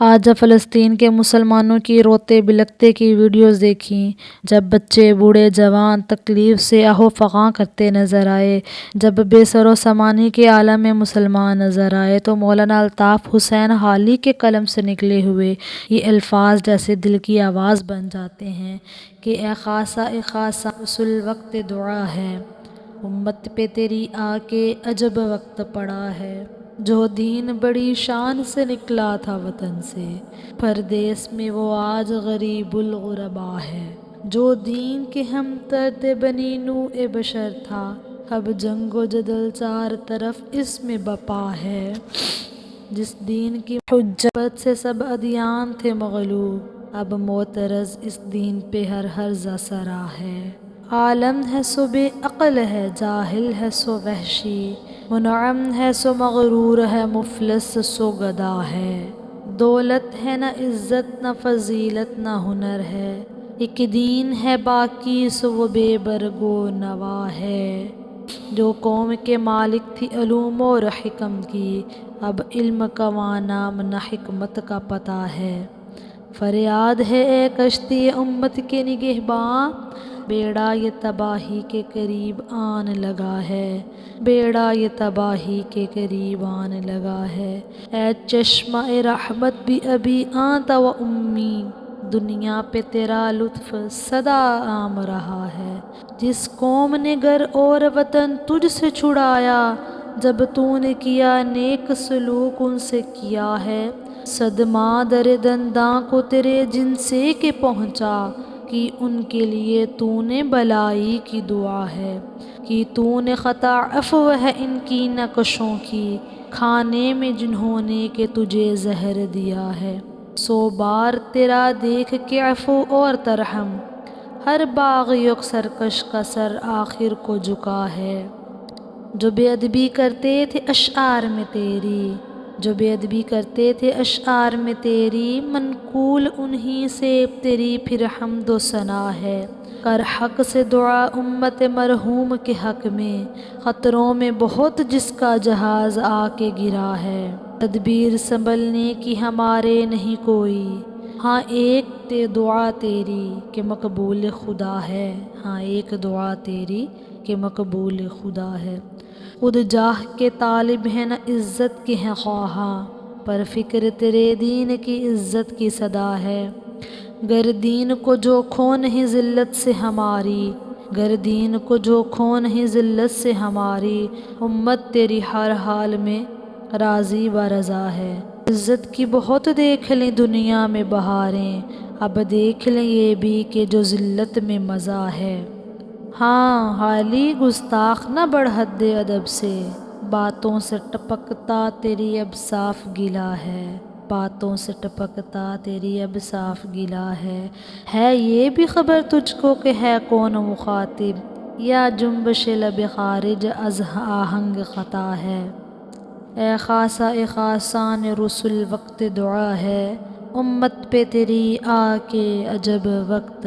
آج فلسطین کے مسلمانوں کی روتے بلکتے کی ویڈیوز دیکھیں، جب بچے بوڑھے جوان تکلیف سے آہو فغاں کرتے نظر آئے، جب بے سر و سامانی کے عالم میں مسلمان نظر آئے تو مولانا الطاف حسین حالی کے قلم سے نکلے ہوئے یہ الفاظ جیسے دل کی آواز بن جاتے ہیں کہ اے خاصا رسول وقت دعا ہے، امت پہ تیری آ کے عجب وقت پڑا ہے، جو دین بڑی شان سے نکلا تھا وطن سے، پردیس میں وہ آج غریب الغربا ہے، جو دین کے ہم ترد بنی نوع بشر تھا، اب جنگ و جدل چار طرف اس میں بپا ہے، جس دین کی حجت سے سب ادیان تھے مغلوب، اب معترض اس دین پہ ہر ہرزہ سرا ہے، عالم ہے سو بے عقل ہے، جاہل ہے سو وحشی، منعم ہے سو مغرور ہے، مفلس سو گدا ہے، دولت ہے نہ عزت نہ فضیلت نہ ہنر ہے، ایک دین ہے باقی سو وہ بے برگ و نوا ہے، جو قوم کے مالک تھی علوم اور حکم کی، اب علم کا وہاں نام نہ حکمت کا پتہ ہے، فریاد ہے اے کشتی امت کے نگہباں، بیڑا یہ تباہی کے قریب آن لگا ہے، بیڑا یہ تباہی کے قریب آن لگا ہے، اے چشمہ رحمت بھی ابھی آنتا و امی، دنیا پہ تیرا لطف سدا عام رہا ہے، جس قوم نے گھر اور وطن تجھ سے چھڑایا، جب تو نے کیا نیک سلوک ان سے کیا ہے، صدمہ در دنداں کو تیرے جن سے کہ پہنچا، کہ ان کے لیے تو نے بلائی کی دعا ہے، کہ تو نے خطا عفو ہے ان کی نقشوں کی، کھانے میں جنہوں نے کہ تجھے زہر دیا ہے، سو بار تیرا دیکھ کے عفو اور ترحم، ہر باغی و سرکش کا سر آخر کو جھکا ہے، جو بے ادبی کرتے تھے اشعار میں تیری، جو بے ادبی کرتے تھے اشعار میں تیری، منقول انہی سے تیری پھر حمد و ثنا ہے، کر حق سے دعا امت مرحوم کے حق میں، خطروں میں بہت جس کا جہاز آ کے گرا ہے، تدبیر سنبھلنے کی ہمارے نہیں کوئی، ہاں ایک دعا تیری کہ مقبول خدا ہے، ہاں ایک دعا تیری کہ مقبول خدا ہے، خود جاہ کے طالب ہیں نہ عزت کے ہیں خواہاں، پر فکر تیرے دین کی عزت کی صدا ہے، گر دین کو جو کھو نہیں ذلت سے ہماری، گر دین کو جو کھو نہیں ذلت سے ہماری، امت تیری ہر حال میں راضی و رضا ہے، عزت کی بہت دیکھ لیں دنیا میں بہاریں، اب دیکھ لیں یہ بھی کہ جو ذلت میں مزہ ہے، ہاں حالی گستاخ نہ بڑھ حد ادب سے، باتوں سے ٹپکتا تیری اب صاف گلا ہے، باتوں سے ٹپکتا تیری اب صاف گلا ہے یہ بھی خبر تجھ کو کہ ہے کون مخاطب، یا جنبش لب خارج از آہنگ خطا ہے، اے خاصا خاصان رسول وقت دعا ہے، امت پہ تیری آ کے عجب وقت